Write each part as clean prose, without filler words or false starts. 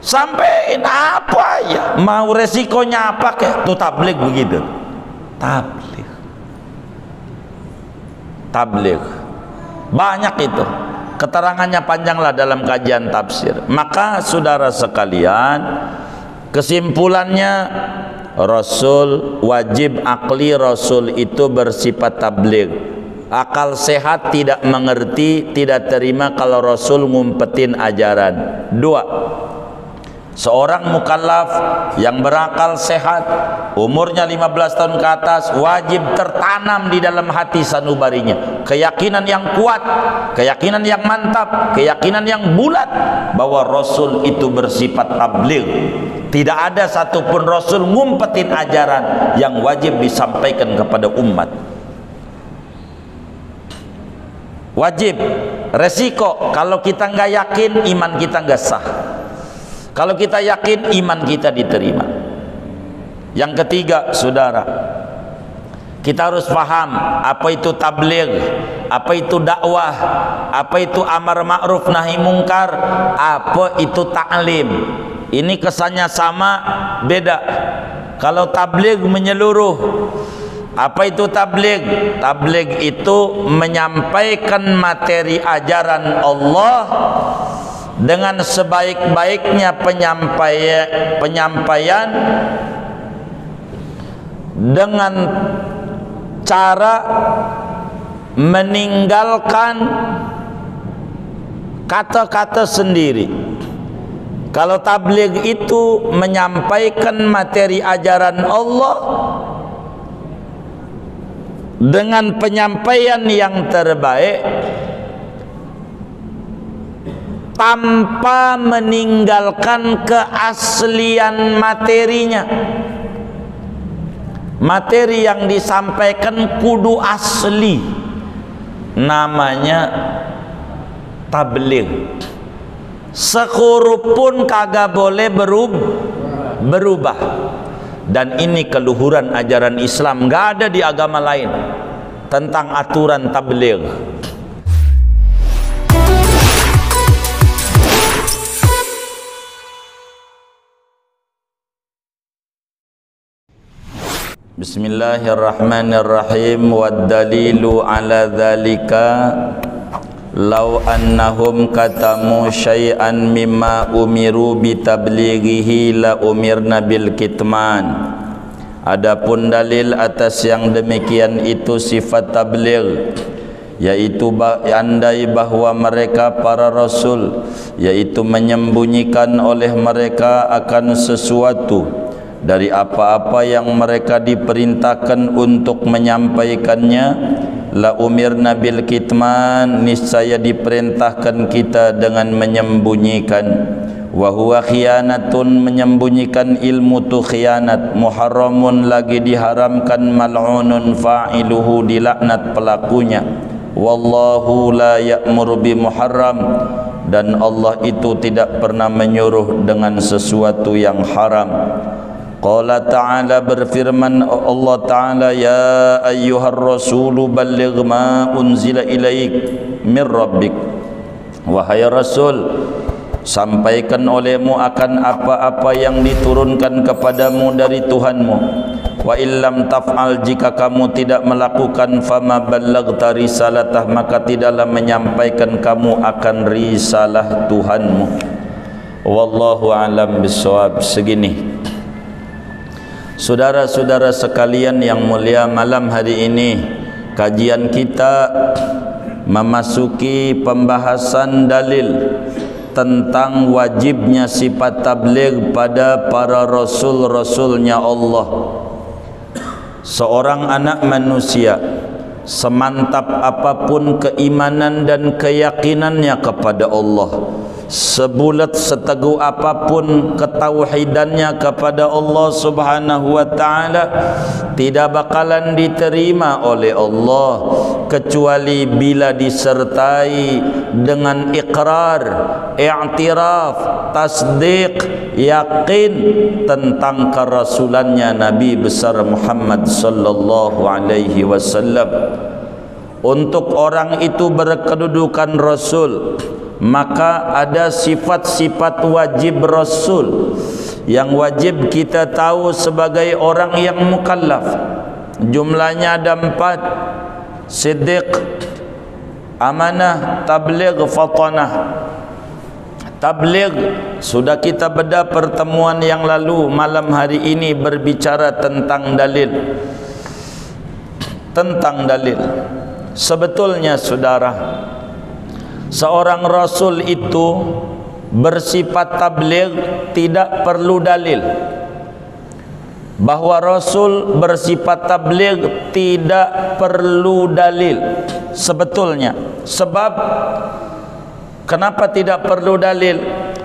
Sampein apa ya, mau resikonya apa kayak tuh tabligh begitu. Tabligh banyak itu, keterangannya panjanglah dalam kajian tafsir. Maka saudara sekalian, kesimpulannya Rasul wajib akli, Rasul itu bersifat tabligh. Akal sehat tidak mengerti, tidak terima kalau Rasul ngumpetin ajaran. Dua, seorang mukallaf yang berakal sehat, umurnya 15 tahun ke atas, wajib tertanam di dalam hati sanubarinya keyakinan yang kuat, keyakinan yang mantap, keyakinan yang bulat bahwa Rasul itu bersifat tabligh. Tidak ada satupun Rasul ngumpetin ajaran yang wajib disampaikan kepada umat. Wajib, resiko kalau kita nggak yakin, iman kita nggak sah. Kalau kita yakin, iman kita diterima. Yang ketiga, saudara, kita harus paham apa itu tabligh, apa itu dakwah, apa itu amar ma'ruf nahi mungkar, apa itu ta'lim. Ini kesannya sama, beda. Kalau tabligh menyeluruh, apa itu tabligh? Tabligh itu menyampaikan materi ajaran Allah dengan sebaik-baiknya penyampaian dengan cara meninggalkan kata-kata sendiri. Kalau tabligh itu menyampaikan materi ajaran Allah dengan penyampaian yang terbaik tanpa meninggalkan keaslian materinya. Materi yang disampaikan kudu asli, namanya tabligh. Sehuruf pun kagak boleh berubah. Dan ini keluhuran ajaran Islam, gak ada di agama lain tentang aturan tabligh. Bismillahirrahmanirrahim. Wad dalilu ala dzalika law annahum katamu syai'an mimma umiru bitablighihi la umirna bil kitman. Adapun dalil atas yang demikian itu sifat tabligh, yaitu andai bahwa mereka para rasul, yaitu menyembunyikan oleh mereka akan sesuatu dari apa-apa yang mereka diperintahkan untuk menyampaikannya, la umirna bil kitman, niscaya diperintahkan kita dengan menyembunyikan. Wa huwa khiyanatun, menyembunyikan ilmu tu khianat. Muharramun, lagi diharamkan. Mal'unun fa'iluhu, dilaknat pelakunya. Wallahu la ya'muru bi muharram, dan Allah itu tidak pernah menyuruh dengan sesuatu yang haram. Qala ta'ala, berfirman Allah ta'ala, ya ayyuhar rasulu balligh ma unzila ilaik min rabbik. Wahai Rasul, sampaikan olehmu akan apa-apa yang diturunkan kepadamu dari Tuhanmu. Wa illam taf'al, jika kamu tidak melakukan, fama ballaghta risalatah, maka tidaklah menyampaikan kamu akan risalah Tuhanmu. Wallahu a'lam bissawab. Segini, saudara-saudara sekalian yang mulia, malam hari ini kajian kita memasuki pembahasan dalil tentang wajibnya sifat tabligh pada para rasul-rasulnya Allah. Seorang anak manusia, semantap apapun keimanan dan keyakinannya kepada Allah, sebulat seteguh apapun ketauhidannya kepada Allah Subhanahu wa ta'ala, tidak bakalan diterima oleh Allah kecuali bila disertai dengan iqrar, i'tiraf, tasdiq, yakin tentang kerasulannya Nabi besar Muhammad sallallahu alaihi wasallam. Untuk orang itu berkedudukan rasul, maka ada sifat-sifat wajib Rasul yang wajib kita tahu sebagai orang yang mukallaf. Jumlahnya ada 4: siddiq, amanah, tabligh, fatanah. Tabligh sudah kita bedah pertemuan yang lalu. Malam hari ini berbicara tentang dalil. Tentang dalil. Sebetulnya saudara, seorang Rasul itu bersifat tabligh tidak perlu dalil. Bahwa Rasul bersifat tabligh tidak perlu dalil sebetulnya. Sebab kenapa tidak perlu dalil?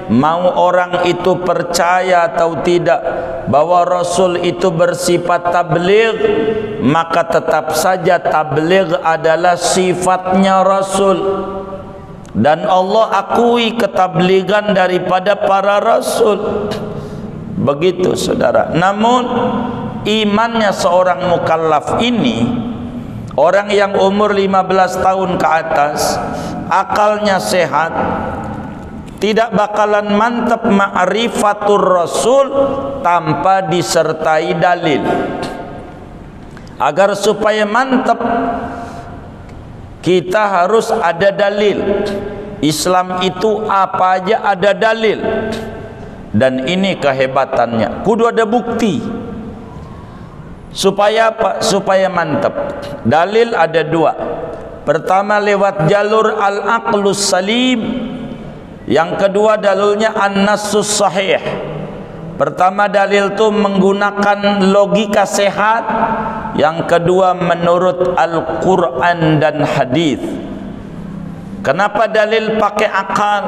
Mau orang itu percaya atau tidak bahwa Rasul itu bersifat tabligh, maka tetap saja tabligh adalah sifatnya Rasul. Dan Allah akui ketablighan daripada para Rasul. Begitu saudara. Namun imannya seorang mukallaf ini, orang yang umur 15 tahun ke atas, akalnya sehat, tidak bakalan mantap ma'rifatur Rasul tanpa disertai dalil. Agar supaya mantap, kita harus ada dalil. Islam itu apa aja ada dalil. Dan ini kehebatannya, kudu ada bukti. Supaya apa? Supaya mantap. Dalil ada 2. Pertama lewat jalur al-aqlus salim. Yang kedua dalilnya an-nassus sahih. Pertama dalil itu menggunakan logika sehat. Yang kedua menurut Al-Quran dan hadis. Kenapa dalil pakai akal?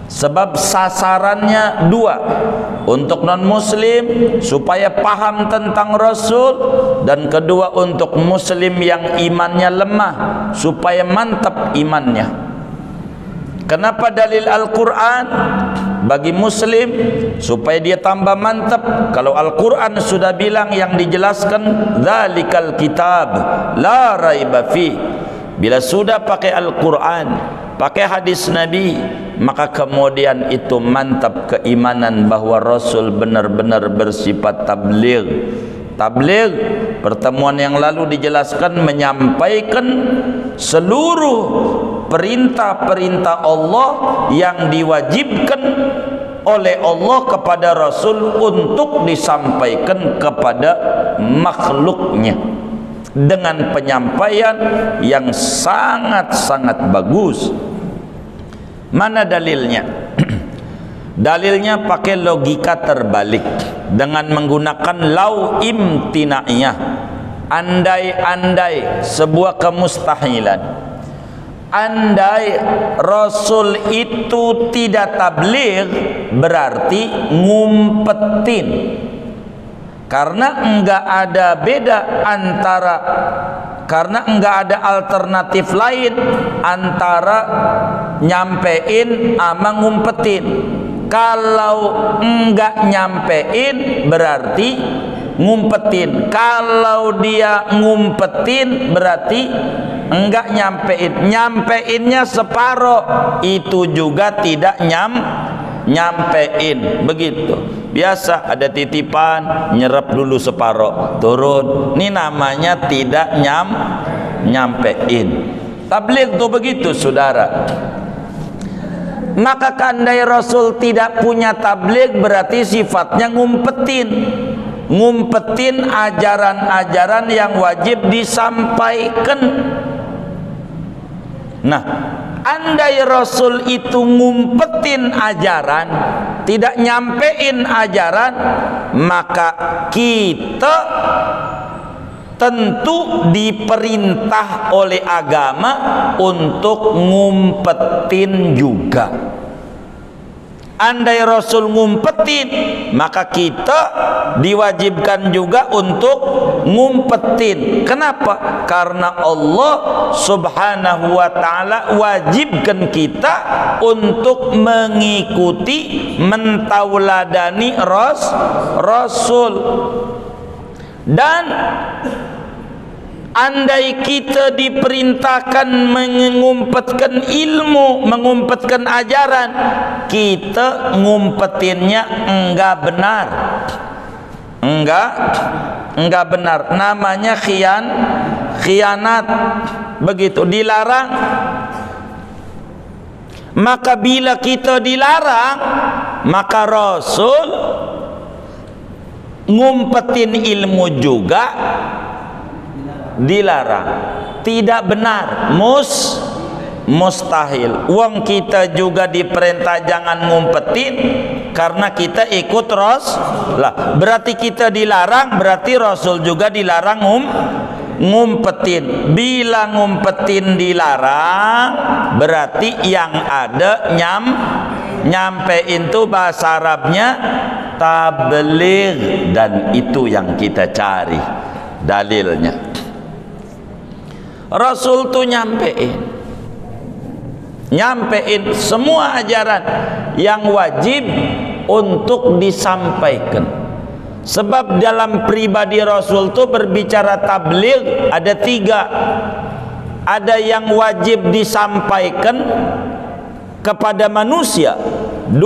Sebab sasarannya 2. Untuk non muslim supaya paham tentang Rasul, dan kedua untuk muslim yang imannya lemah supaya mantap imannya. Kenapa dalil Al-Quran? Bagi muslim supaya dia tambah mantap. Kalau Al-Quran sudah bilang, yang dijelaskan dzalikal kitab la raiba fi. Bila sudah pakai Al-Quran, pakai hadis Nabi, maka kemudian itu mantap keimanan bahwa Rasul benar-benar bersifat tabligh. Tabligh pertemuan yang lalu dijelaskan menyampaikan seluruh perintah-perintah Allah yang diwajibkan oleh Allah kepada Rasul untuk disampaikan kepada makhluknya dengan penyampaian yang sangat-sangat bagus. Mana dalilnya? Dalilnya pakai logika terbalik dengan menggunakan lau imtinaiyah, andai-andai, sebuah kemustahilan. Andai Rasul itu tidak tabligh, berarti ngumpetin. Karena enggak ada beda antara, karena enggak ada alternatif lain antara nyampein sama ngumpetin. Kalau enggak nyampein berarti ngumpetin. Kalau dia ngumpetin berarti enggak nyampein. Nyampeinnya separoh, itu juga tidak nyampein. Begitu. Biasa ada titipan, nyerap dulu separoh, turun. Ini namanya tidak nyampein. Tabligh itu begitu saudara. Maka kandai Rasul tidak punya tabligh, berarti sifatnya ngumpetin. Ngumpetin ajaran-ajaran yang wajib disampaikan. Nah, andai Rasul itu ngumpetin ajaran, tidak nyampein ajaran, maka kita tentu diperintah oleh agama untuk ngumpetin juga. Andai Rasul ngumpetin, maka kita diwajibkan juga untuk ngumpetin. Kenapa? Karena Allah Subhanahu wa ta'ala wajibkan kita untuk mengikuti, mentauladani Rasul. Dan Andai kita diperintahkan mengumpetkan ilmu, mengumpetkan ajaran, kita ngumpetinnya enggak benar. Enggak benar. Namanya khianat. Begitu, dilarang. Maka bila kita dilarang, maka Rasul ngumpetin ilmu juga dilarang. Tidak benar, mustahil. Wong kita juga diperintah jangan ngumpetin karena kita ikut Rasul lah. Berarti kita dilarang, berarti Rasul juga dilarang ngumpetin. Bila ngumpetin dilarang, berarti yang ada nyampein itu bahasa Arabnya tabligh, dan itu yang kita cari dalilnya. Rasul tuh nyampein semua ajaran yang wajib untuk disampaikan. Sebab dalam pribadi Rasul tuh berbicara tabligh ada 3. Ada yang wajib disampaikan kepada manusia. 2,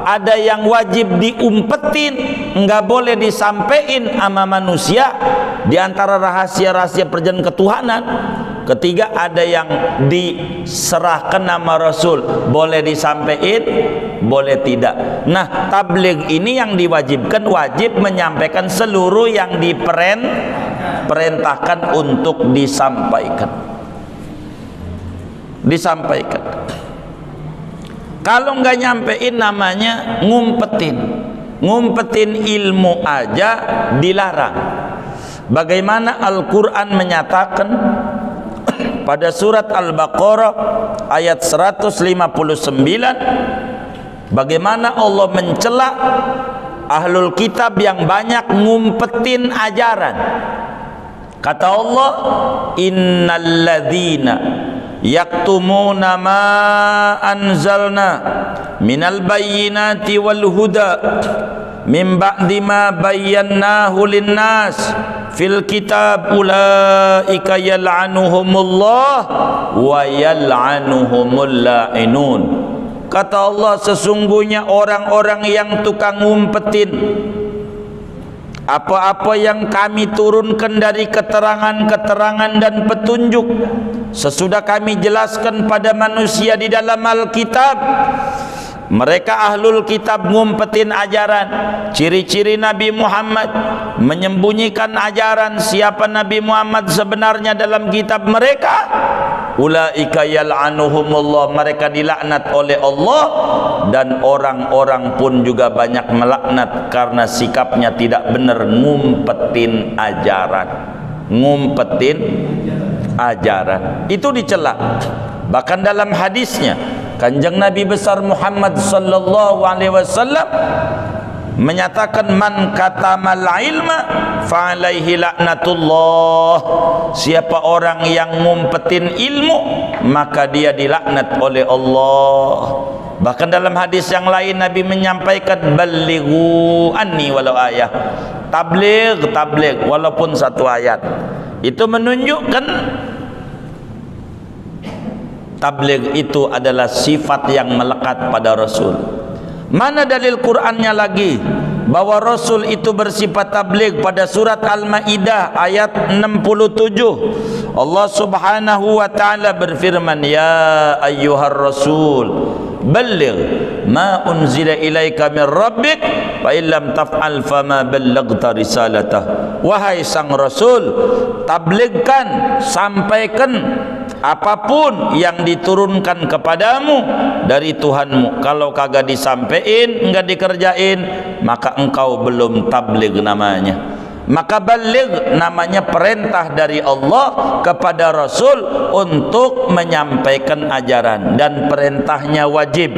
ada yang wajib diumpetin, enggak boleh disampaikan sama manusia, di antara rahasia-rahasia perjalanan ketuhanan. 3, ada yang diserahkan nama Rasul, boleh disampaikan, boleh tidak. Nah, tabligh ini yang diwajibkan, wajib menyampaikan seluruh yang diperintahkan untuk disampaikan. Kalau nggak nyampein namanya ngumpetin ilmu aja dilarang. Bagaimana Al-Quran menyatakan pada surat Al-Baqarah ayat 159, bagaimana Allah mencela ahlul kitab yang banyak ngumpetin ajaran. Kata Allah, innalladzina yaktumuna ma anzalna minal bayyinati wal huda min ba'di ma bayyannahu linnas fil kitab ulaika yal'anuhumullah wa yal'anuhumul la'inun. Kata Allah, sesungguhnya orang-orang yang tukang ngumpetin apa-apa yang kami turunkan dari keterangan-keterangan dan petunjuk sesudah kami jelaskan pada manusia di dalam Alkitab, mereka ahlul kitab ngumpetin ajaran. Ciri-ciri Nabi Muhammad, menyembunyikan ajaran siapa Nabi Muhammad sebenarnya dalam kitab mereka. Ulaika yal'anuhumullah, mereka dilaknat oleh Allah, dan orang-orang pun juga banyak melaknat karena sikapnya tidak benar ngumpetin ajaran. Itu dicela. Bahkan dalam hadisnya Kanjeng Nabi besar Muhammad sallallahu alaihi wasallam menyatakan, man katamal ilma fa alaihi laknatullah. Siapa orang yang ngumpetin ilmu, maka dia dilaknat oleh Allah. Bahkan dalam hadis yang lain Nabi menyampaikan, ballighu anni walau ayah. Tabligh walaupun satu ayat. Itu menunjukkan tabligh itu adalah sifat yang melekat pada Rasul. Mana dalil Qur'annya lagi bahwa Rasul itu bersifat tabligh? Pada surat Al-Maidah ayat 67, Allah Subhanahu wa taala berfirman, ya ayyuhar rasul balligh ma unzila ilaika min rabbik fa illam taf'al fama ballaghta risalatah. Wahai sang Rasul, tablighkan, sampaikan apapun yang diturunkan kepadamu dari Tuhanmu. Kalau kagak disampaikan, enggak dikerjain, maka engkau belum tabligh namanya. Maka baligh namanya perintah dari Allah kepada Rasul untuk menyampaikan ajaran, dan perintahnya wajib.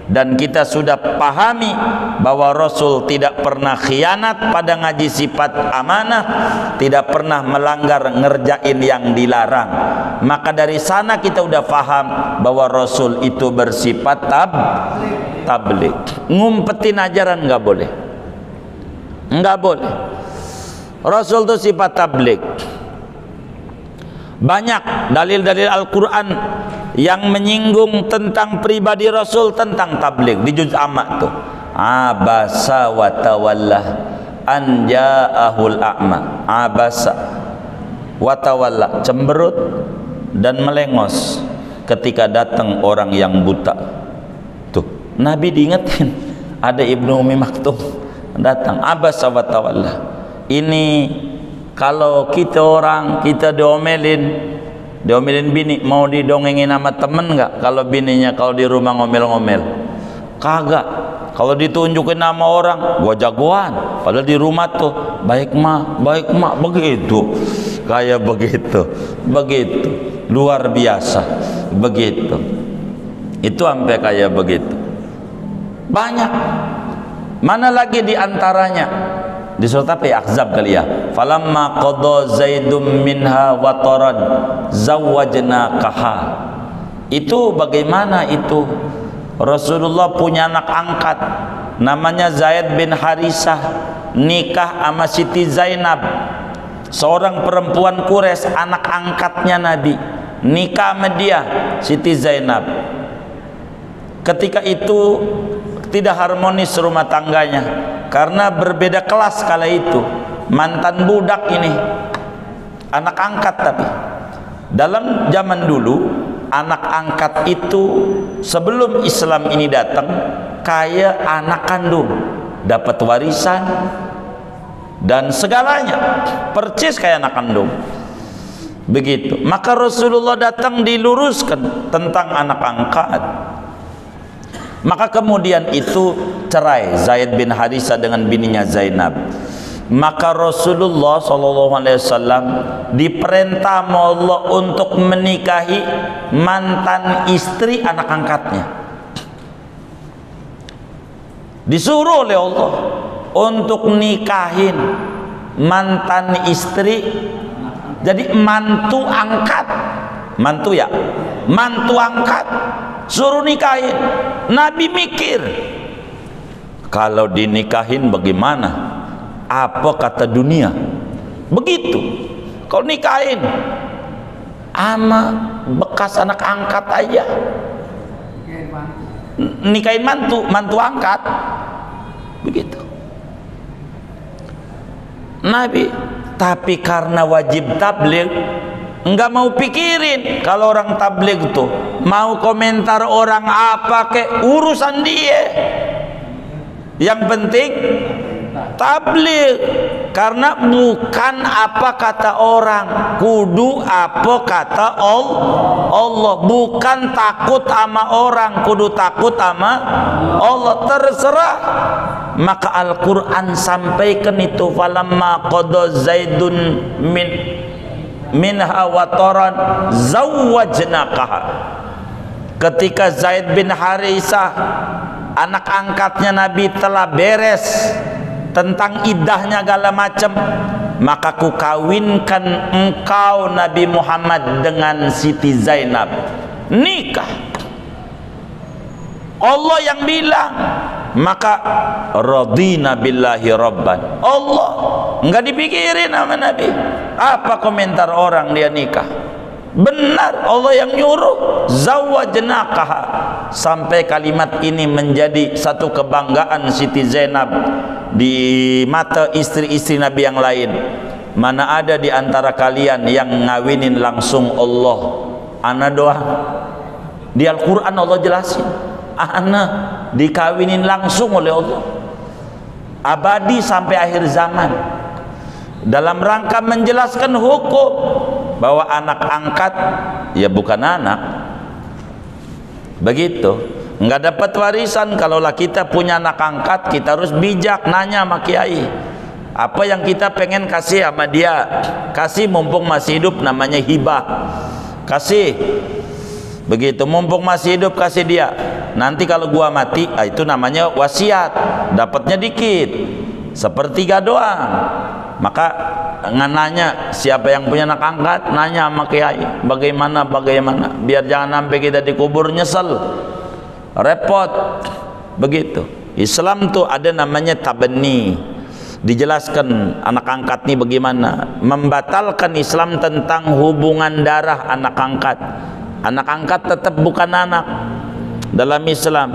Dan kita sudah pahami bahwa Rasul tidak pernah khianat pada ngaji sifat amanah, tidak pernah melanggar ngerjain yang dilarang. Maka dari sana kita udah paham bahwa Rasul itu bersifat tabligh. Ngumpetin ajaran nggak boleh, nggak boleh. Rasul itu sifat tabligh. Banyak dalil-dalil Al-Quran yang menyinggung tentang pribadi Rasul, tentang tabligh. Di juz amma tuh, abasa wa tawallah an ja'ahul a'ma. Abasa wa tawalla, cemberut dan melengos ketika datang orang yang buta. Tuh, Nabi diingetin, ada Ibnu Ummi Maktum datang, abasa wa tawalla. Ini kalau kita orang, kita diomelin bini, mau didongengin sama temen nggak? Kalau bininya kalau di rumah ngomel-ngomel, kagak. Kalau ditunjukin nama orang, gua jagoan, padahal di rumah tuh baik mak, begitu, kayak begitu, luar biasa, begitu. Itu sampai kayak begitu. Banyak. Mana lagi di antaranya? Di surat apa ya? Ahzab kali ya. Falamma qada Zaidum minha wataran zawwajnakaha. Itu bagaimana itu? Rasulullah punya anak angkat namanya Zaid bin Harisah, nikah sama Siti Zainab, seorang perempuan Quraisy, anak angkatnya Nabi, nikah sama dia, Siti Zainab. Ketika itu tidak harmonis rumah tangganya karena berbeda kelas kala itu. Mantan budak ini, anak angkat. Tapi dalam zaman dulu anak angkat itu sebelum Islam ini datang kayak anak kandung, dapat warisan dan segalanya, percis kayak anak kandung. Begitu. Maka Rasulullah datang diluruskan tentang anak angkat. Maka kemudian itu cerai Zaid bin Harisah dengan bininya Zainab. Maka Rasulullah SAW diperintah Allah untuk menikahi mantan istri anak angkatnya. Disuruh oleh Allah untuk nikahin mantan istri, jadi mantu angkat, mantu ya, mantu angkat, suruh nikahin. Nabi mikir, kalau dinikahin bagaimana? Apa kata dunia? Begitu. Kau nikahin ama bekas anak angkat aja, nikahin mantu angkat, begitu. Nabi, tapi karena wajib tabligh, enggak mau pikirin kalau orang tabligh tuh mau komentar orang apa kek, urusan dia. Yang penting tabligh, karena bukan apa kata orang, kudu apa kata Allah. Bukan takut sama orang, kudu takut sama Allah. Terserah. Maka Al-Quran sampaikan itu, falamma qada Zaidun minha wataran zawwajnakaha. Ketika Zaid bin Harisah, anak angkatnya Nabi, telah beres tentang iddahnya segala macam, maka ku kawinkan engkau Nabi Muhammad dengan Siti Zainab. Nikah. Allah yang bilang. Maka radina billahi rabban. Allah enggak dipikirin sama Nabi apa komentar orang dia nikah. Benar, Allah yang nyuruh, zawwajnakaha. Sampai kalimat ini menjadi satu kebanggaan Siti Zainab di mata istri-istri Nabi yang lain. Mana ada di antara kalian yang ngawinin langsung Allah? Ana doang. Di Al-Quran Allah jelasin, ana dikawinin langsung oleh Allah, abadi sampai akhir zaman, dalam rangka menjelaskan hukum bahwa anak angkat ya bukan anak. Begitu. Nggak dapat warisan. Kalaulah kita punya anak angkat, kita harus bijak nanya sama kiai, apa yang kita pengen kasih sama dia, kasih mumpung masih hidup, namanya hibah. Kasih, begitu, mumpung masih hidup kasih dia. Nanti kalau gua mati, itu namanya wasiat, dapatnya dikit, sepertiga doang. Maka nanya siapa yang punya anak angkat, nanya sama kiai bagaimana, biar jangan sampai kita dikubur nyesel, repot. Begitu. Islam tuh ada namanya tabanni, dijelaskan anak angkat nih bagaimana membatalkan Islam tentang hubungan darah anak angkat. Anak angkat tetap bukan anak dalam Islam.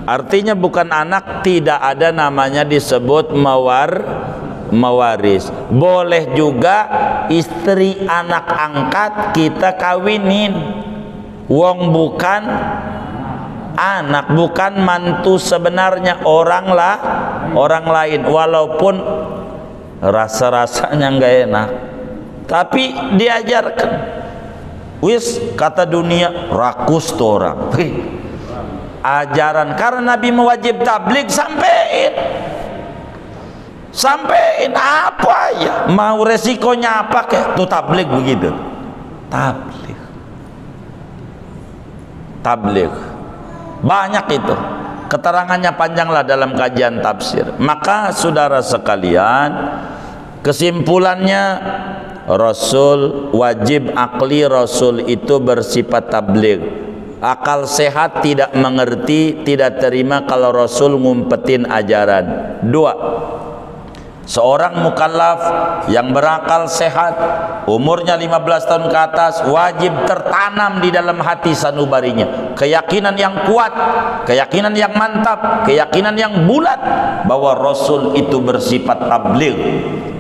Artinya bukan anak, tidak ada namanya disebut mawaris. Boleh juga istri anak angkat kita kawinin, wong bukan anak, bukan mantu sebenarnya, orang lain, walaupun rasa-rasanya nggak enak, tapi diajarkan. Wis kata dunia rakus tuh orang. Ajaran, karena Nabi mewajib tabligh, sampein apa ya, mau resikonya apa kayak tuh tabligh begitu. Tabligh banyak itu, keterangannya panjanglah dalam kajian tafsir. Maka saudara sekalian, kesimpulannya Rasul wajib akli, Rasul itu bersifat tabligh. Akal sehat tidak mengerti, tidak terima kalau Rasul ngumpetin ajaran. 2, seorang mukallaf yang berakal sehat, umurnya 15 tahun ke atas, wajib tertanam di dalam hati sanubarinya keyakinan yang kuat, keyakinan yang mantap, keyakinan yang bulat bahwa Rasul itu bersifat tabligh.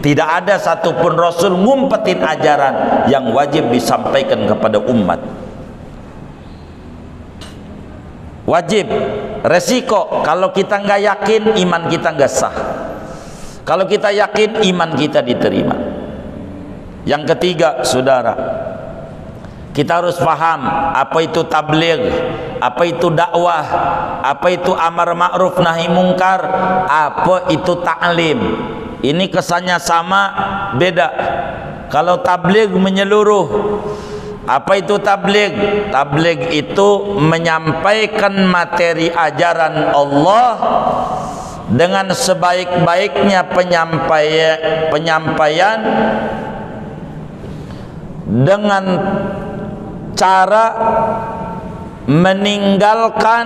Tidak ada satupun Rasul ngumpetin ajaran yang wajib disampaikan kepada umat. Wajib, resiko kalau kita nggak yakin, iman kita nggak sah. Kalau kita yakin, iman kita diterima. Yang ketiga, saudara, kita harus paham apa itu tabligh, apa itu dakwah, apa itu amar ma'ruf nahi mungkar, apa itu ta'lim. Ini kesannya sama, beda. Kalau tabligh menyeluruh. Apa itu tabligh? Tabligh itu menyampaikan materi ajaran Allah dengan sebaik-baiknya penyampaian dengan cara meninggalkan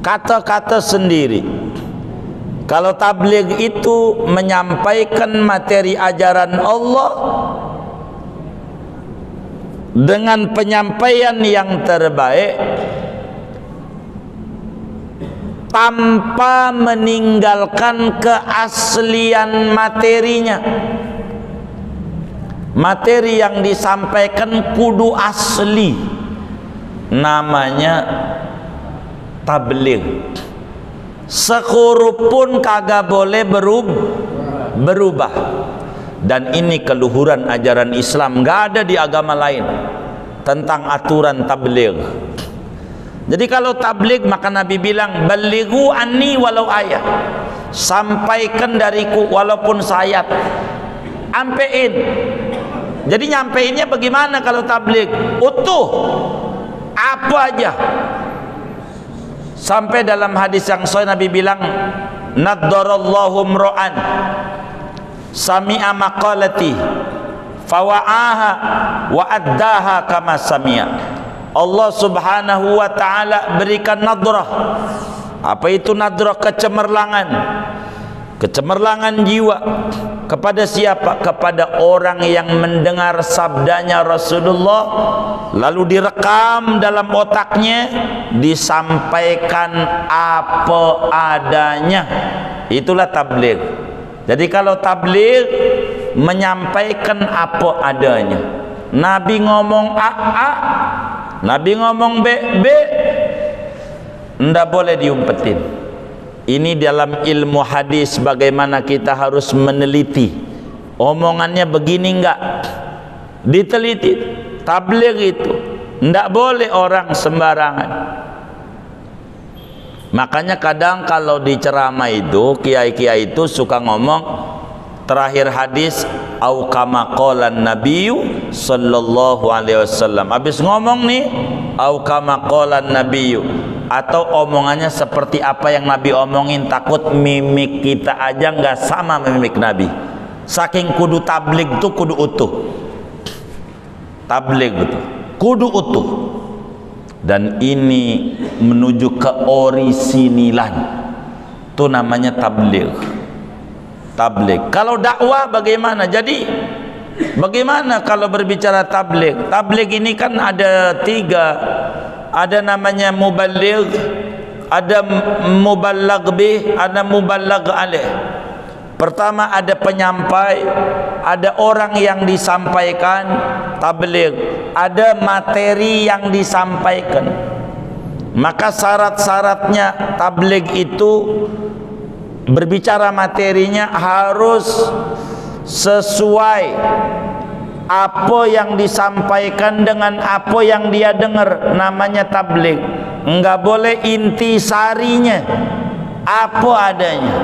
kata-kata sendiri. Kalau tabligh itu menyampaikan materi ajaran Allah dengan penyampaian yang terbaik tanpa meninggalkan keaslian materinya. Materi yang disampaikan kudu asli, namanya tabligh. Sehuruf pun kagak boleh berubah. Dan ini keluhuran ajaran Islam, nggak ada di agama lain tentang aturan tabligh. Jadi kalau tabligh, maka Nabi bilang balighu anni walau ayat, sampaikan dariku walaupun sayat, ampein. Jadi nyampeinnya bagaimana kalau tabligh? Utuh, apa aja. Sampai dalam hadis yang sahih Nabi bilang, naddarallahu mro'an sami'a maqalati fawa'aha wa addaha kama sami'a. Allah subhanahu wa ta'ala berikan nadrah. Apa itu nadrah? Kecemerlangan, kecemerlangan jiwa. Kepada siapa? Kepada orang yang mendengar sabdanya Rasulullah, lalu direkam dalam otaknya, disampaikan apa adanya. Itulah tabligh. Jadi kalau tabligh menyampaikan apa adanya. Nabi ngomong A, Nabi ngomong B, ndak boleh diumpetin. Ini dalam ilmu hadis bagaimana kita harus meneliti. Omongannya begini enggak? Diteliti. Tabligh itu ndak boleh orang sembarangan. Makanya kadang kalau di ceramah itu kiai-kiai itu suka ngomong terakhir hadis au kama qalan nabiyyu sallallahu alaihi wasallam. Habis ngomong nih au kama qalan nabiyyu, atau omongannya seperti apa yang Nabi omongin, takut mimik kita aja nggak sama mimik Nabi. Saking kudu tabligh tuh kudu utuh. Tabligh itu kudu utuh. Dan ini menuju ke orisinilan, itu namanya tabligh. tabligh. Kalau dakwah bagaimana? Jadi bagaimana kalau berbicara tabligh? Tabligh ini kan ada tiga. Ada namanya muballigh, ada muballigh bih, ada muballigh alaih. Pertama ada penyampai, ada orang yang disampaikan tabligh, ada materi yang disampaikan. Maka syarat-syaratnya tabligh itu berbicara materinya harus sesuai apa yang disampaikan dengan apa yang dia dengar, namanya tabligh. Enggak boleh intisarinya, apa adanya,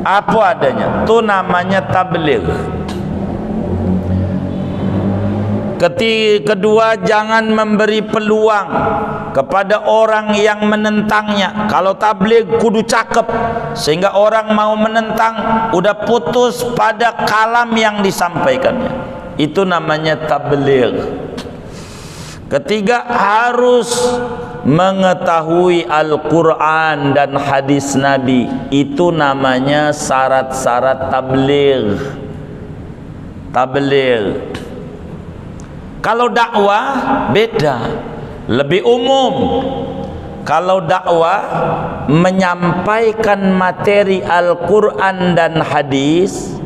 apa adanya, itu namanya tabligh. Kedua, jangan memberi peluang kepada orang yang menentangnya. Kalau tabligh kudu cakep sehingga orang mau menentang, udah putus pada kalam yang disampaikannya. Itu namanya tabligh. Ketiga, harus mengetahui Al-Quran dan hadis Nabi. Itu namanya syarat-syarat tabligh. Tabligh. Kalau dakwah beda, lebih umum. Kalau dakwah menyampaikan materi Al-Quran dan hadis,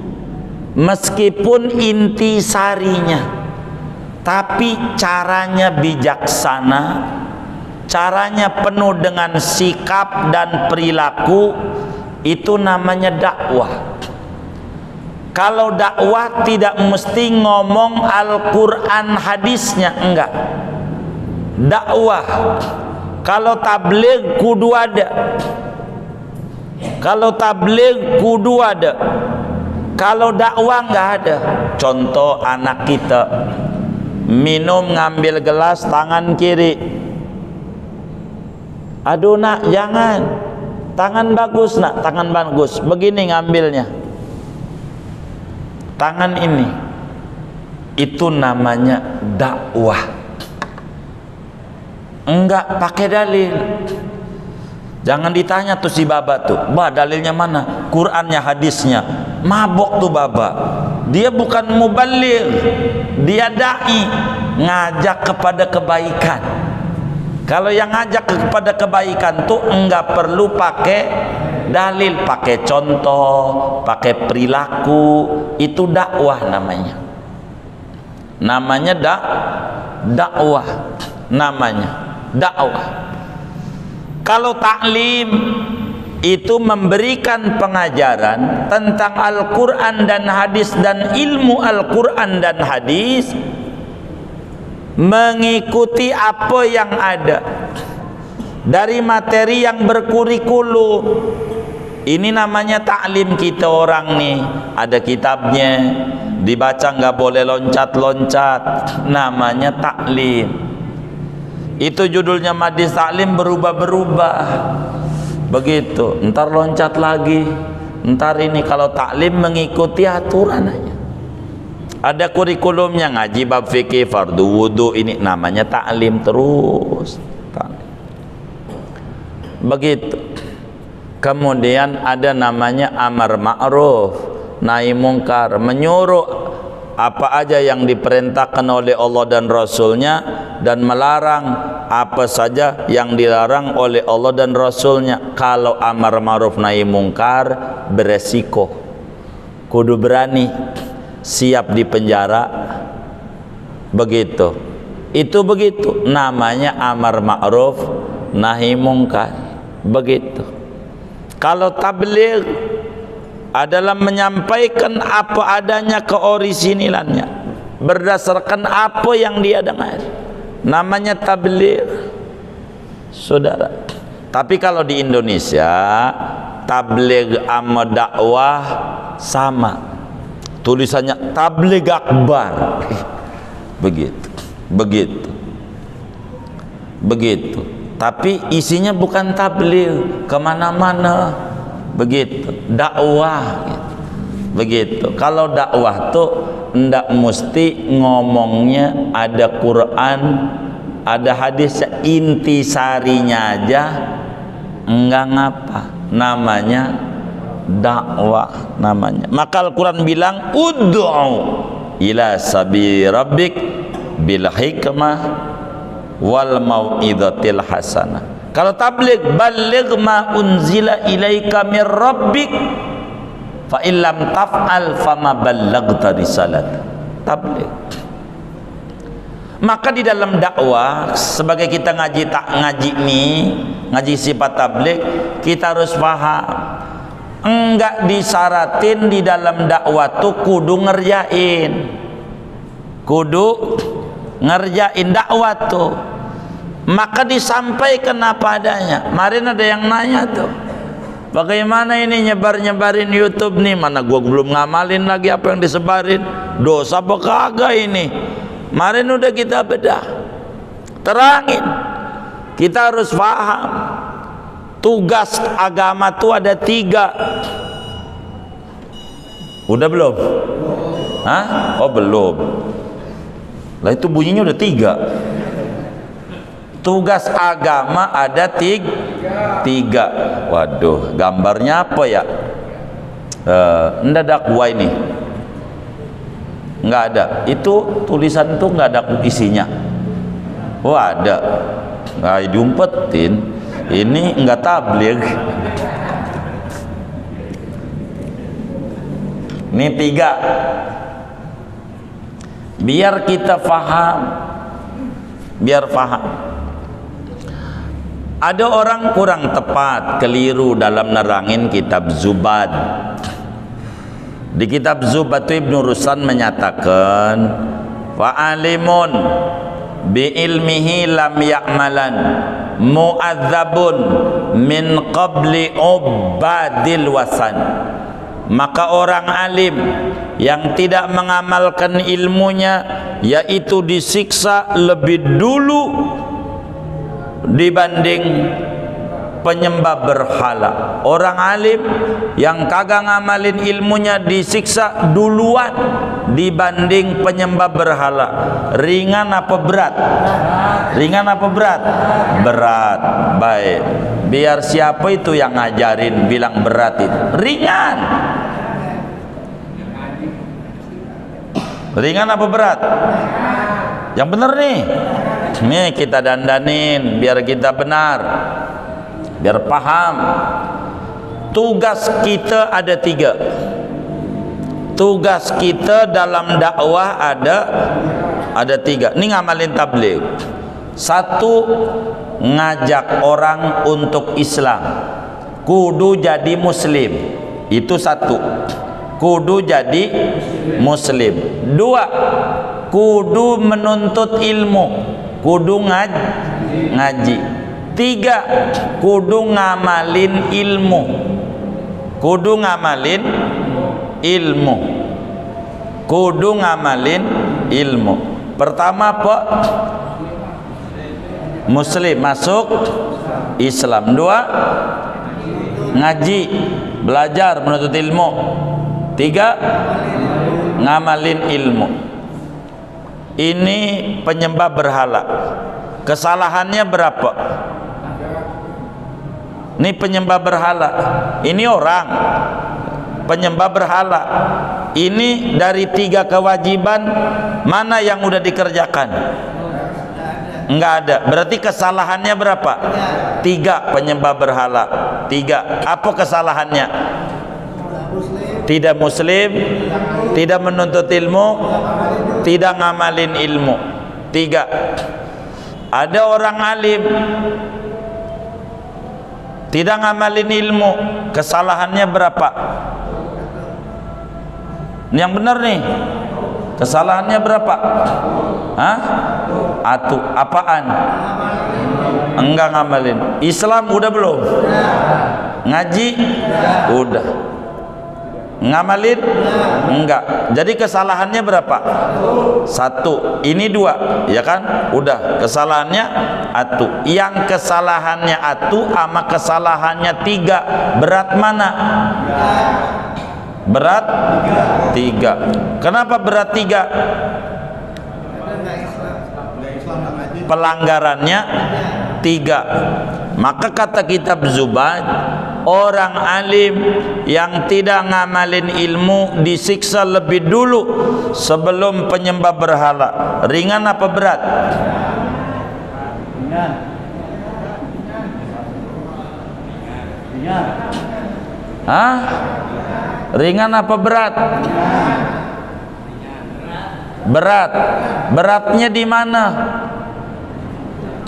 meskipun intisarinya, tapi caranya bijaksana, caranya penuh dengan sikap dan perilaku, itu namanya dakwah. Kalau dakwah tidak mesti ngomong Al-Quran hadisnya, enggak. Dakwah, kalau tabligh kudu ada. Kalau tabligh kudu ada. Kalau dakwah enggak ada. Contoh anak kita minum ngambil gelas tangan kiri. Aduh nak, jangan. Tangan bagus nak, tangan bagus. Begini ngambilnya. Tangan ini, itu namanya dakwah. Enggak pakai dalil. Jangan ditanya tuh si baba tuh, bah dalilnya mana? Qurannya, hadisnya. Mabok tuh baba. Dia bukan muballigh, dia dai, ngajak kepada kebaikan. Kalau yang ngajak kepada kebaikan tuh enggak perlu pakai dalil, pakai contoh, pakai perilaku. Itu dakwah namanya. Namanya dakwah. Namanya dakwah. Kalau taklim itu memberikan pengajaran tentang Al-Quran dan hadis dan ilmu Al-Quran dan hadis, mengikuti apa yang ada dari materi yang berkurikulum. Ini namanya taklim kita orang nih. Ada kitabnya, dibaca nggak boleh loncat-loncat. Namanya taklim. Itu judulnya majlis taklim berubah-berubah. Begitu. Ntar loncat lagi. Ntar ini, kalau taklim mengikuti aturan aja. Ada kurikulumnya, ngaji bab fikih, fardu wudu, ini namanya taklim terus. Taklim. Begitu. Kemudian ada namanya amar ma'ruf nahi mungkar, menyuruh apa aja yang diperintahkan oleh Allah dan Rasulnya, dan melarang apa saja yang dilarang oleh Allah dan Rasulnya. Kalau amar ma'ruf nahi mungkar beresiko, kudu berani, siap di penjara. Begitu. Itu begitu namanya amar ma'ruf nahi mungkar. Begitu. Kalau tabligh adalah menyampaikan apa adanya, keorisinalannya, berdasarkan apa yang dia dengar, namanya tabligh, saudara. Tapi kalau di Indonesia, tabligh sama dakwah sama, tulisannya tabligh akbar. Begitu, begitu, begitu. Tapi isinya bukan tabligh, kemana-mana. Begitu, dakwah gitu. Begitu. Kalau dakwah tuh ndak mesti ngomongnya ada Quran, ada hadis, intisarinya aja enggak ngapa. Namanya dakwah namanya. Maka Al-Quran bilang ud'u ila sabi rabbik bil hikmah wal mau'izatil hasanah. Kalau tabligh, balligh ma unzila ilaika mir rabbik fa illam taf'al fama ballaghta risalat. Tabligh. Maka di dalam dakwah, sebagai kita ngaji sifat tabligh, kita harus paham, enggak disaratin di dalam dakwah tuh kudu ngerjain dakwah tuh, maka disampaikan apa adanya. Kemarin ada yang nanya tuh, bagaimana ini nyebarin YouTube nih, mana gua belum ngamalin lagi apa yang disebarin, dosa apa kagak ini. Kemarin udah kita bedah, terangin, kita harus paham tugas agama tuh ada 3. Udah belum? Hah? Oh belum. Lah itu bunyinya udah 3. Tugas agama ada 3. Waduh, gambarnya apa ya? Nggak dakwah ini. Nggak ada. Itu tulisan itu nggak ada isinya. Oh ada. Nggak diumpetin. Ini nggak tabligh. Ini 3. Biar kita paham. Ada orang kurang tepat, keliru dalam nerangin kitab Zubad. Di kitab Zubad Ibnu Ruslan menyatakan fa'alimun bi ilmihi lam ya'malan mu'adzabun min qabli ubadil wasan. Maka orang alim yang tidak mengamalkan ilmunya, yaitu disiksa lebih dulu dibanding penyembah berhala. Orang alim yang kagak ngamalin ilmunya disiksa duluan dibanding penyembah berhala. Ringan apa berat? Ringan apa berat? Berat. Baik, biar siapa itu yang ngajarin bilang berat itu? Ringan. Ringan apa berat? Yang benar nih. Nih kita dandanin biar kita benar, biar paham. Tugas kita ada 3. Tugas kita dalam dakwah ada 3. Ini ngamalin tabligh. 1, ngajak orang untuk Islam, kudu jadi muslim. Itu 1, kudu jadi muslim. 2, kudu menuntut ilmu, kudu ngaji. 3, kudu ngamalin ilmu, kudu ngamalin ilmu. Pertama apa? Muslim, masuk Islam. 2, ngaji, belajar, menuntut ilmu. 3, ngamalin ilmu. Ini penyembah berhala. Kesalahannya berapa? Ini penyembah berhala. Ini orang penyembah berhala. Ini dari 3 kewajiban mana yang udah dikerjakan? Enggak ada. Berarti kesalahannya berapa? 3, penyembah berhala. 3. Apa kesalahannya? Tidak muslim, tidak menuntut ilmu, tidak ngamalin ilmu. 3. Ada orang alim tidak ngamalin ilmu, kesalahannya berapa? Ini yang benar nih. Kesalahannya berapa? Hah? Apaan? Enggak ngamalin. Islam udah belum? Ngaji? Udah. Ngamalin? Enggak. Jadi kesalahannya berapa? 1. Ini 2, ya kan? Udah. Kesalahannya 1. Yang kesalahannya 1 sama kesalahannya 3, berat mana? Berat 3. Kenapa berat 3? Pelanggarannya 3. Maka kata kitab Zubad, orang alim yang tidak ngamalin ilmu disiksa lebih dulu sebelum penyembah berhala. Ringan apa berat? Ringan. Hah? Ringan apa berat? Berat. Beratnya di mana?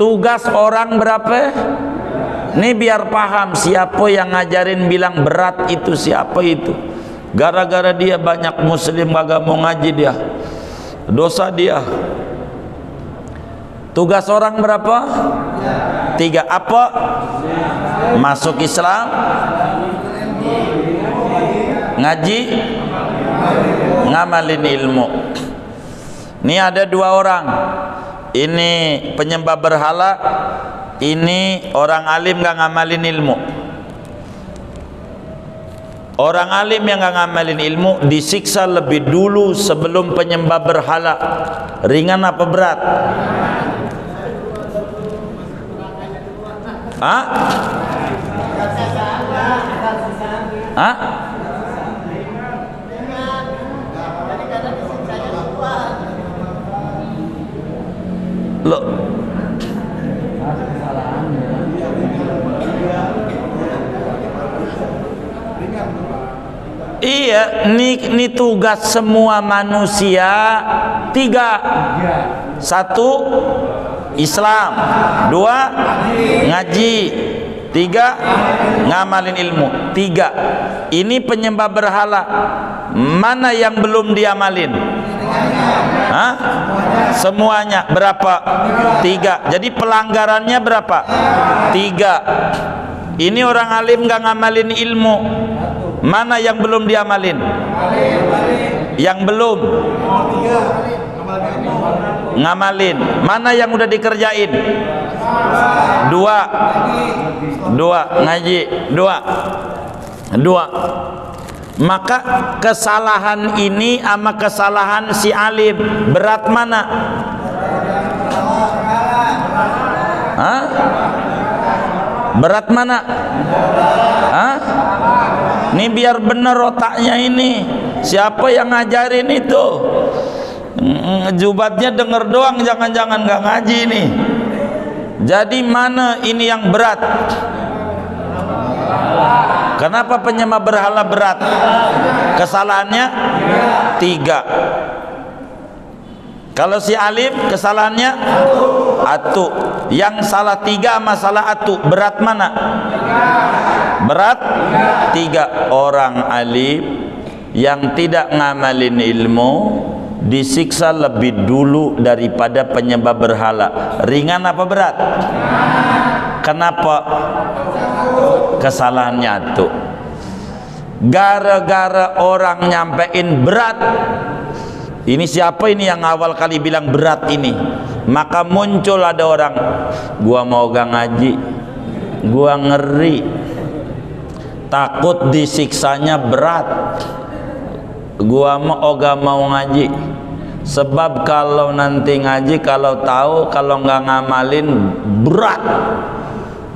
Tugas orang berapa? Ini biar paham siapa yang ngajarin bilang berat itu, siapa itu. Gara-gara dia banyak muslim kagak mau ngaji dia. Dosa dia. Tugas orang berapa? 3. Apa? Masuk Islam, ngaji, ngamalin ilmu. Ini ada 2 orang. Ini penyembah berhala, ini orang alim gak ngamalin ilmu. Orang alim yang gak ngamalin ilmu disiksa lebih dulu sebelum penyembah berhala. Ringan apa berat? Hah? Hah? Loh, iya, ini tugas semua manusia. 3. 1 Islam, 2 ngaji, 3 ngamalin ilmu. 3. Ini penyembah berhala, mana yang belum diamalin? Hah? Semuanya. Berapa? 3. Jadi pelanggarannya berapa? 3. Ini orang alim gak ngamalin ilmu, mana yang belum diamalin? Yang belum ngamalin. Mana yang udah dikerjain? 2 ngaji. 2. Maka kesalahan ini sama kesalahan si alim, berat mana? Hah? Berat mana? Hah? Ini biar bener otaknya ini. Siapa yang ngajarin itu? Jubatnya denger doang, jangan-jangan gak ngaji nih. Jadi mana ini yang berat? Kenapa penyembah berhala berat? Kesalahannya 3. Kalau si alim kesalahannya 1. Yang salah 3 sama salah 1, berat mana? Berat 3. Orang alim yang tidak ngamalin ilmu disiksa lebih dulu daripada penyembah berhala. Ringan apa berat? Kenapa? Kesalahannya tuh gara-gara orang nyampein berat. Ini siapa ini yang awal kali bilang berat ini? Maka muncul ada orang, gua mau gak ngaji, gua ngeri, takut disiksanya berat, gua mau gak mau ngaji. Sebab kalau nanti ngaji, kalau tahu, kalau nggak ngamalin berat.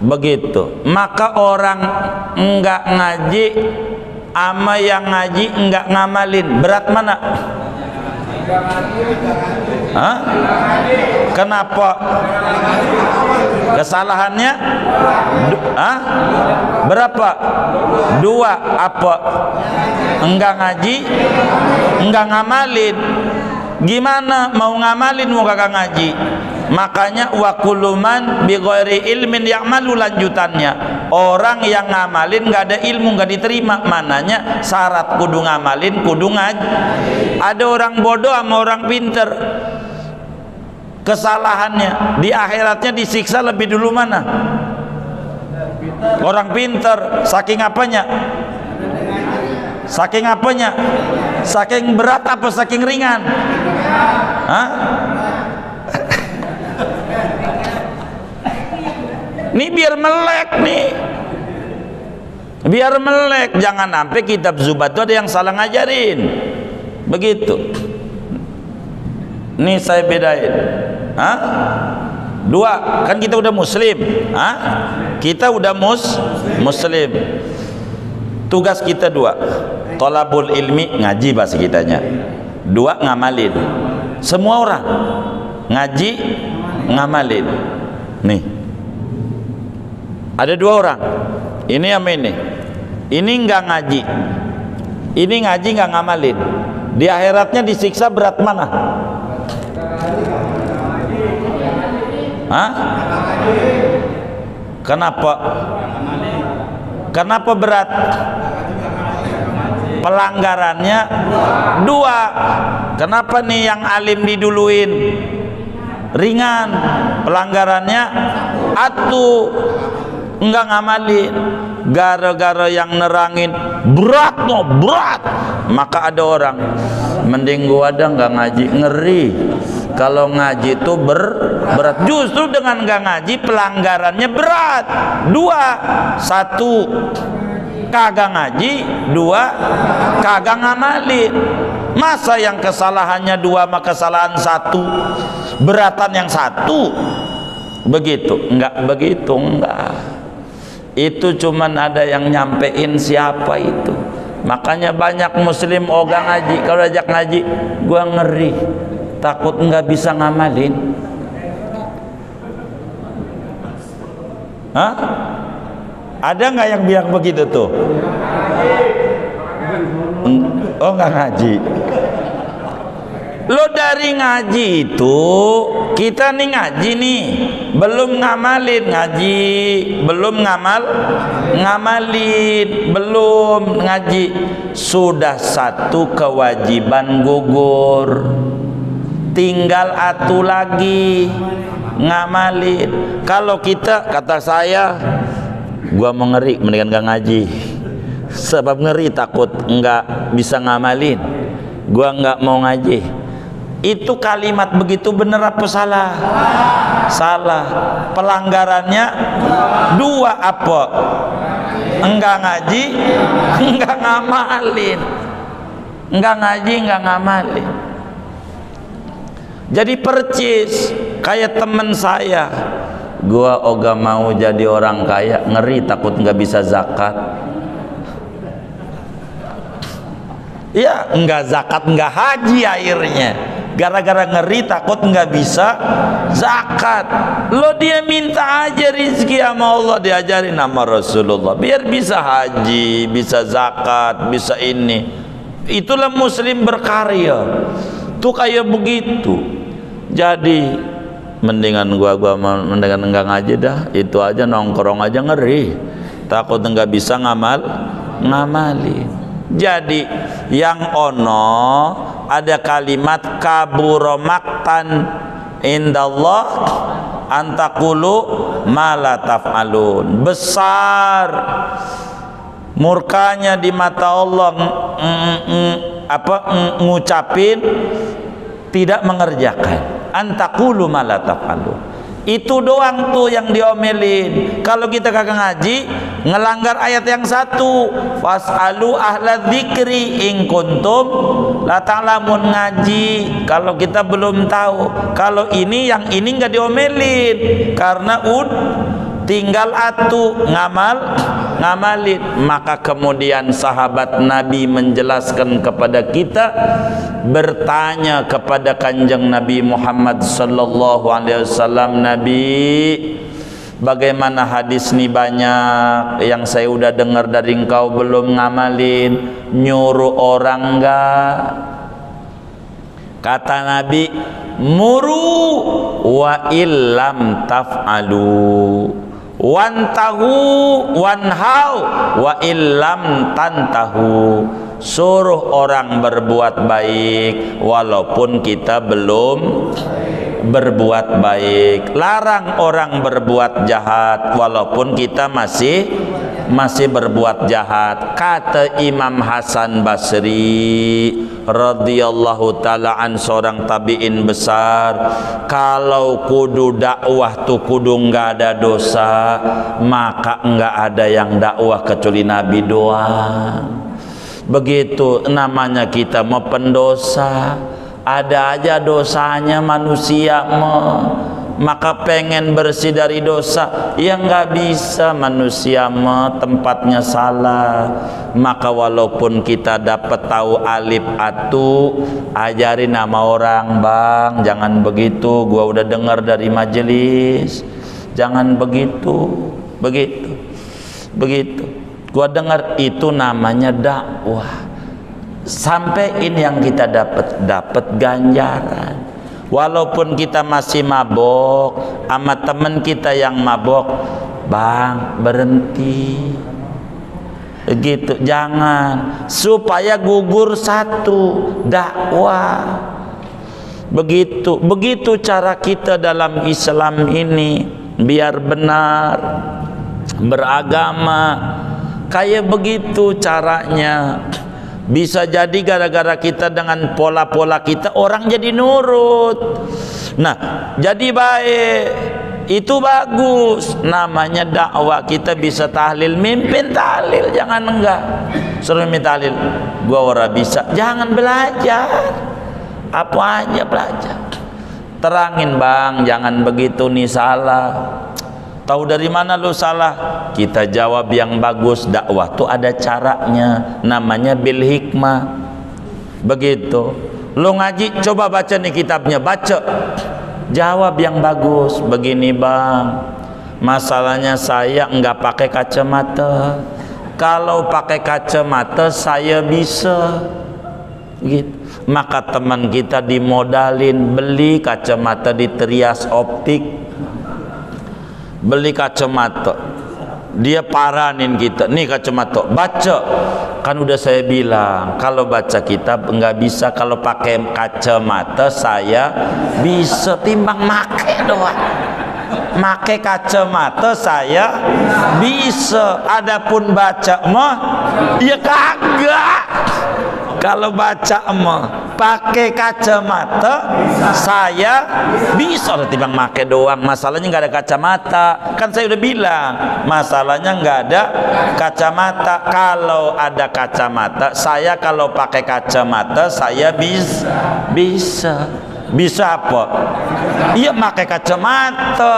Begitu. Maka orang enggak ngaji ama yang ngaji enggak ngamalin, berat mana? Hah? Kenapa? Kesalahannya hah? Berapa? 2. Apa? Enggak ngaji, enggak ngamalin. Gimana mau ngamalin mau kagak ngaji? Makanya wa kulluman bi ghairi ilmin ya'malu, lanjutannya orang yang ngamalin nggak ada ilmu nggak diterima. Mananya syarat kudu ngamalin kudu ngaji. Ada orang bodoh sama orang pinter, kesalahannya di akhiratnya disiksa lebih dulu mana? Orang pinter. Saking apanya? Saking apanya? Saking berat apa saking ringan? Hah? Ini biar melek nih, biar melek. Jangan sampai kitab Zubad itu ada yang salah ngajarin. Begitu. Nih saya bedain. Hah? Dua, kan kita udah muslim. Hah? Kita udah muslim. Tugas kita dua. Thalabul ilmi, ngaji bahasa kitanya. Dua, ngamalin. Semua orang ngaji, ngamalin. Nih, ada dua orang. Ini sama ini. Ini nggak ngaji. Ini ngaji nggak ngamalin. Di akhiratnya disiksa berat mana? Hah? Kenapa? Kenapa berat? Pelanggarannya dua. Kenapa nih yang alim diduluin? Ringan. Pelanggarannya atu, enggak ngamalin. Gara-gara yang nerangin berat, no berat. Maka ada orang, mending gua ada nggak ngaji, ngeri. Kalau ngaji itu berat. Justru dengan nggak ngaji pelanggarannya berat. Dua, satu kagak ngaji, dua kagak ngamalin. Masa yang kesalahannya dua maka kesalahan satu, beratan yang satu? Begitu? Enggak begitu, enggak. Itu cuman ada yang nyampein siapa itu. Makanya banyak muslim ogah ngaji. Kalau ajak ngaji, gua ngeri, takut nggak bisa ngamalin. Hah? Ada nggak yang bilang begitu tuh? Oh, nggak ngaji. Lo dari ngaji itu, kita nih ngaji nih, belum ngamalin ngaji, belum ngamalin, belum ngaji, sudah satu kewajiban gugur, tinggal atu lagi ngamalin. Kalau kita, kata saya, gua mau ngeri, mendingan gak ngaji. Sebab ngeri, takut nggak bisa ngamalin, gua nggak mau ngaji. Itu kalimat begitu bener apa salah? Salah. Pelanggarannya dua apa? Enggak ngaji, enggak ngamalin. Enggak ngaji, enggak ngamalin. Jadi percis kayak temen saya. Gua oga mau jadi orang kaya, ngeri takut nggak bisa zakat. Ya, enggak zakat, enggak haji akhirnya. Gara-gara ngeri takut nggak bisa zakat. Lo dia minta aja rizki sama Allah, diajarin nama Rasulullah biar bisa haji, bisa zakat, bisa ini. Itulah muslim berkarya tuh kayak begitu. Jadi mendingan mendingan enggak ngaji dah, itu aja nongkrong aja ngeri, takut nggak bisa ngamalin. Jadi yang ono ada kalimat kabura maktan indallah antaqulu ma la taf'alun. Besar murkanya di mata Allah ngucapin tidak mengerjakan. Antaqulu ma la taf'alun. Itu doang tuh yang diomelin. Kalau kita kagak ngaji, ngelanggar ayat yang satu, fas'alu ahla dzikri in kuntum la ta'lamun. Ngaji kalau kita belum tahu. Kalau ini, yang ini nggak diomelin karena tinggal atu ngamalin. Maka kemudian sahabat Nabi menjelaskan kepada kita, bertanya kepada kanjeng Nabi Muhammad sallallahu alaihi wasallam, Nabi, bagaimana hadis nih banyak yang saya udah dengar dari engkau belum ngamalin, nyuruh orang enggak? Kata Nabi, muru wa illam taf'alu wantahu wanhau wa illam tantahu. Suruh orang berbuat baik walaupun kita belum berbuat baik. Larang orang berbuat jahat walaupun kita masih berbuat jahat. Kata Imam Hasan Basri radhiyallahu ta'ala an, seorang tabi'in besar, kalau kudu dakwah tuh kudu nggak ada dosa, maka nggak ada yang dakwah kecuali Nabi doang. Begitu namanya kita mau pendosa, ada aja dosanya manusia mah. maka pengen bersih dari dosa, ya nggak bisa, manusia mah tempatnya salah. Maka walaupun kita dapat tahu alif atu, ajarin nama orang, bang jangan begitu, gua udah dengar dari majelis, jangan begitu, begitu gua dengar, itu namanya dakwah. Sampai ini yang kita dapat ganjaran. Walaupun kita masih mabok, sama teman kita yang mabok, bang berhenti, begitu, jangan, supaya gugur satu, dakwah. Begitu cara kita dalam Islam ini, biar benar beragama, kayak begitu caranya. Bisa jadi gara-gara kita dengan pola-pola kita, orang jadi nurut. Nah, jadi baik, itu bagus, namanya dakwah. Kita bisa tahlil, mimpin tahlil, jangan enggak. Suruh mimpin tahlil, gua ora bisa, jangan belajar. Apa aja belajar. Terangin, bang, jangan begitu nih, salah. Tahu dari mana lu salah? Kita jawab yang bagus. Dakwah tuh ada caranya, namanya bil hikmah. Begitu. Lu ngaji, coba baca nih kitabnya, baca. Jawab yang bagus. Begini, bang, masalahnya saya enggak pakai kacamata. Kalau pakai kacamata saya bisa. Gitu. Maka teman kita dimodalin beli kacamata di Trias Optik, beli kacamata, dia paranin kita, nih kacamata, baca. Kan udah saya bilang, kalau baca kitab enggak bisa, kalau pakai kacamata saya bisa, timbang make doang. Make kacamata saya bisa, adapun baca mah ya kagak. Kalau baca mah pakai kacamata saya bisa, timbang make doang. Masalahnya nggak ada kacamata, kan saya udah bilang masalahnya nggak ada kacamata. Kalau ada kacamata, saya kalau pakai kacamata saya bisa apa? Iya, pakai kacamata.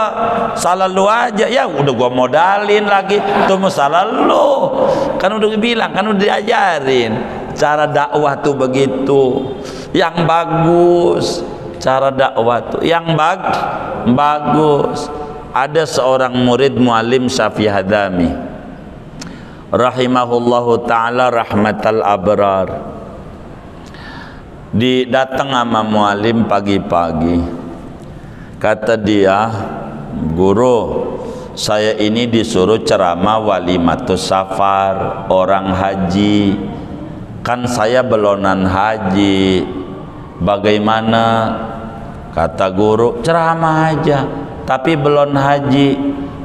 Salah lu aja, ya udah gua modalin lagi, tuh salah lu. Kan udah bilang, kan udah diajarin. Cara dakwah tuh begitu, yang bagus. Cara dakwah tuh yang bagus. Ada seorang murid Muallim Syafi'i Hadami rahimahullahu ta'ala rahmatal abrar, datang sama Muallim pagi-pagi. Kata dia, guru, saya ini disuruh ceramah walimatus safar, orang haji. Kan saya belonan haji, bagaimana? Kata guru, ceramah aja, tapi belon haji.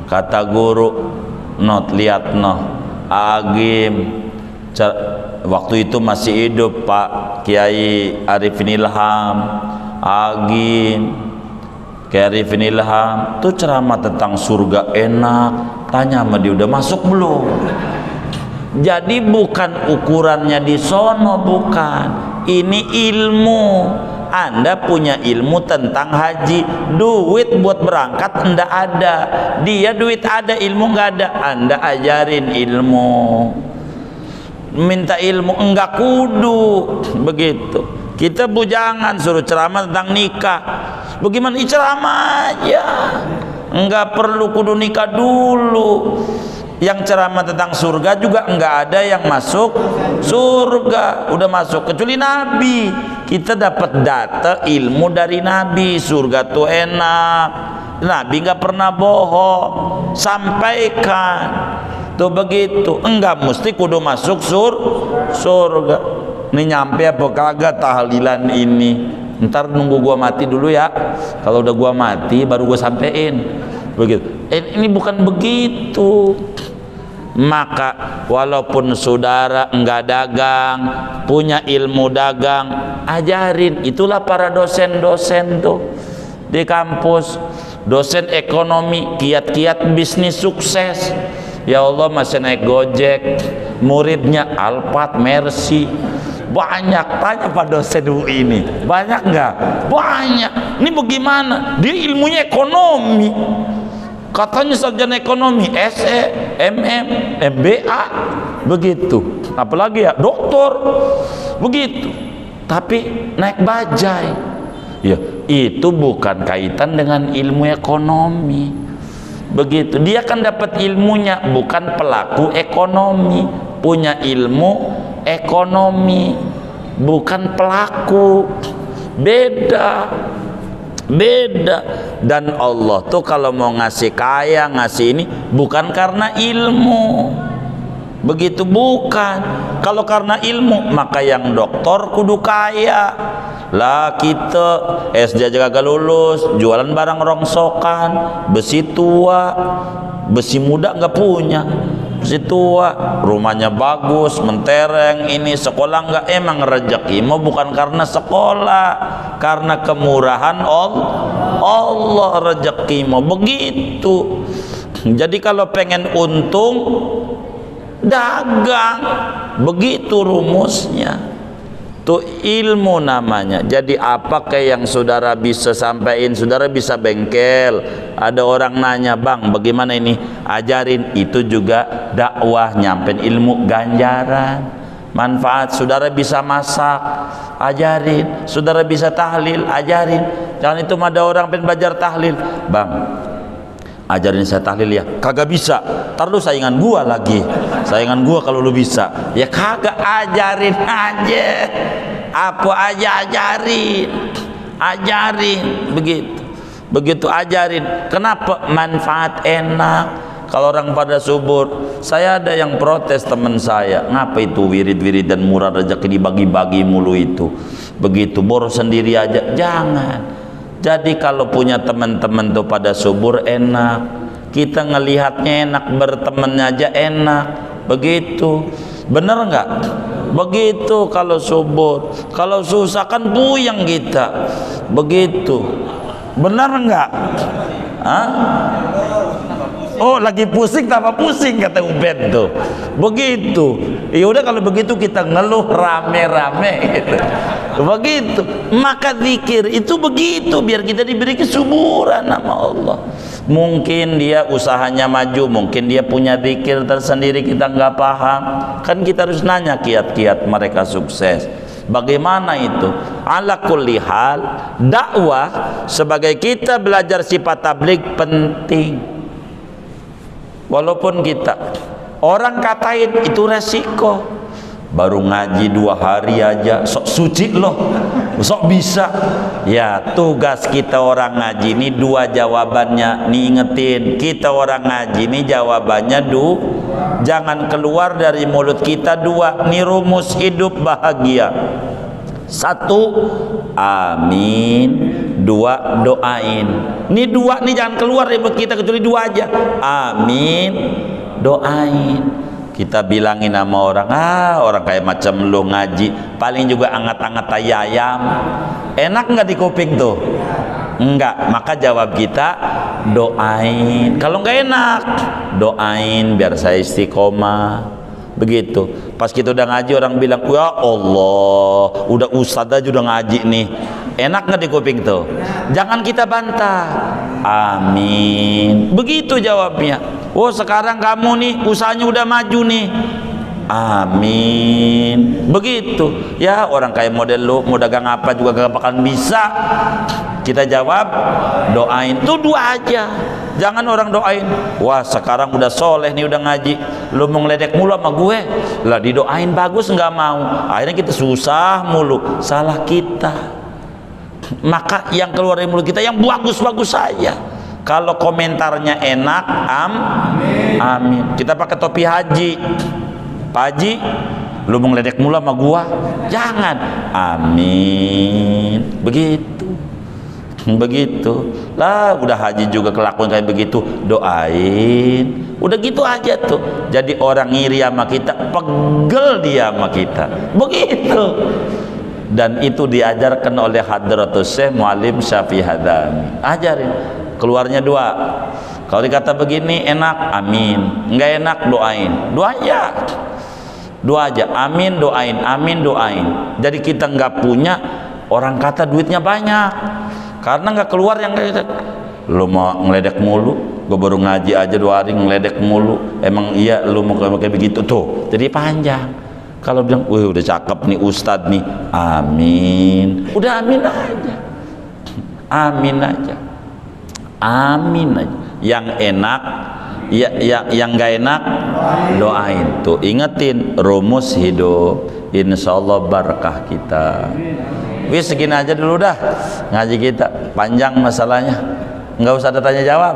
Kata guru, not lihat noh, agim. Waktu itu masih hidup Pak Kiai Arifin Ilham, agim. Kiai Arifin Ilham tuh ceramah tentang surga enak. Tanya sama dia, udah masuk belum? Jadi bukan ukurannya di sono, bukan. Ini ilmu. Anda punya ilmu tentang haji, duit buat berangkat enggak ada. Dia duit ada, ilmu enggak ada. Anda ajarin ilmu. Minta ilmu enggak kudu begitu. Kita bujangan suruh ceramah tentang nikah. Bagaimana ceramah aja? Enggak perlu kudu nikah dulu. Yang ceramah tentang surga juga enggak ada yang masuk surga, udah masuk kecuali Nabi. Kita dapat data ilmu dari Nabi, surga tuh enak. Nabi enggak pernah bohong, sampaikan. Tuh begitu, enggak mesti kudu masuk surga. Ini nyampe apa kagak tahlilan ini? Ntar nunggu gua mati dulu ya. Kalau udah gua mati baru gua sampein. Begitu. Ini bukan begitu. Maka walaupun saudara enggak dagang, punya ilmu dagang, ajarin. Itulah para dosen-dosen tuh di kampus, dosen ekonomi, kiat-kiat bisnis sukses. Ya Allah, masih naik Gojek, muridnya Alphard, Mercy, banyak. Tanya Pak dosen UI ini, banyak nggak? Banyak. Ini bagaimana? Dia ilmunya ekonomi, katanya sarjana ekonomi, SE, MM, MBA, begitu. Apalagi ya doktor, begitu. Tapi naik bajai, ya itu bukan kaitan dengan ilmu ekonomi. Begitu, dia kan dapat ilmunya, bukan pelaku ekonomi, punya ilmu ekonomi, bukan pelaku. Beda. Dan Allah tuh kalau mau ngasih kaya, ngasih ini bukan karena ilmu, begitu, bukan. Kalau karena ilmu, maka yang doktor kudu kaya lah. Kita SD aja kagak lulus, jualan barang rongsokan, besi tua, besi muda nggak punya, besi tua, rumahnya bagus, mentereng, ini sekolah nggak. Emang rezeki mau bukan karena sekolah, karena kemurahan Allah rezeki mau, begitu. Jadi kalau pengen untung, dagang, begitu rumusnya. Itu ilmu namanya. Jadi apa kayak yang saudara bisa sampaikan, saudara bisa bengkel, ada orang nanya, bang bagaimana ini, ajarin. Itu juga dakwah, nyampein ilmu, ganjaran, manfaat. Saudara bisa masak, ajarin. Saudara bisa tahlil, ajarin. Jangan itu ada orang pengen belajar tahlil, bang ajarin saya tahlil ya, kagak bisa, ntar lu saingan gua lagi, saingan gua kalau lu bisa. Ya kagak, ajarin aja, apa aja ajarin, begitu ajarin. Kenapa? Manfaat, enak. Kalau orang pada subur, saya ada yang protes teman saya, ngapa itu wirid dan murah rezeki dibagi-bagi mulu itu, begitu, boros sendiri aja. Jangan. Jadi kalau punya teman-teman tuh pada subur, enak, kita ngelihatnya enak, bertemannya aja enak, begitu. Bener nggak? Begitu kalau subur. Kalau susah kan buyang kita, begitu. Bener nggak? Hah? Oh lagi pusing tambah pusing, kata Ubed tuh, begitu. Ya udah kalau begitu kita ngeluh rame-rame gitu. Begitu. Maka zikir itu begitu, biar kita diberi kesuburan sama Allah. Mungkin dia usahanya maju, mungkin dia punya zikir tersendiri, kita nggak paham. Kan kita harus nanya kiat-kiat mereka sukses. Bagaimana itu? Ala kulli hal, dakwah sebagai kita belajar sifat tabligh penting. Walaupun kita orang katain itu resiko, baru ngaji 2 hari aja sok suci loh, sok bisa. Ya tugas kita orang ngaji ini 2 jawabannya, nih ingetin, kita orang ngaji ini jawabannya jangan keluar dari mulut kita 2, nih rumus hidup bahagia. 1, amin. 2, doain. Ini 2 nih jangan keluar dari mulut kita kecuali 2 aja. Amin, doain. Kita bilangin sama orang, orang kayak macam lu ngaji paling juga angat-angat tai ayam. Enak nggak di kuping tuh? Enggak. Maka jawab kita doain. Kalau nggak enak, doain biar saya istiqomah. Begitu. Pas kita udah ngaji orang bilang, ya Allah, udah ustadz aja udah ngaji nih, enak nggak di kuping tuh? Jangan kita bantah. Amin. Begitu jawabnya. Oh sekarang kamu nih usahanya udah maju nih. Amin. Begitu. Ya orang kayak model lu mau dagang apa juga gak bakalan bisa. Kita jawab doain. Tuh 2 aja. Jangan orang doain, wah sekarang udah soleh nih, udah ngaji, lu mau ngeledek mulu sama gue lah, didoain bagus nggak mau, akhirnya kita susah mulu. Salah kita. Maka yang keluar dari mulut kita yang bagus-bagus saja. Kalau komentarnya enak, amin. Kita pakai topi haji, Pak Haji, lu mau ngeledek mulu sama gua, jangan, amin. Begitu lah, udah haji juga kelakuan kayak begitu, doain, udah gitu aja tuh. Jadi orang ngiri sama kita, pegel dia sama kita, begitu. Dan itu diajarkan oleh Hadratus Syekh Muallim Syafi'i Hadami. Ajarin, keluarnya 2. Kalau dikata begini enak, amin. Enggak enak, doain. Doa ya. Doa aja, amin doain, amin doain. Jadi kita nggak punya, orang kata duitnya banyak, karena nggak keluar yang kayak gitu. Lu mau ngeledek mulu, gue baru ngaji aja 2 hari ngeledek mulu. Emang iya lu mau kayak begitu tuh, jadi panjang. Kalau bilang, wih udah cakep nih ustadz nih, amin, udah amin aja, amin aja, amin aja. Yang enak, yang gak enak doain. Tuh ingetin rumus hidup, insya Allah berkah kita. Wis segini aja dulu dah ngaji kita, panjang masalahnya, nggak usah ada tanya jawab.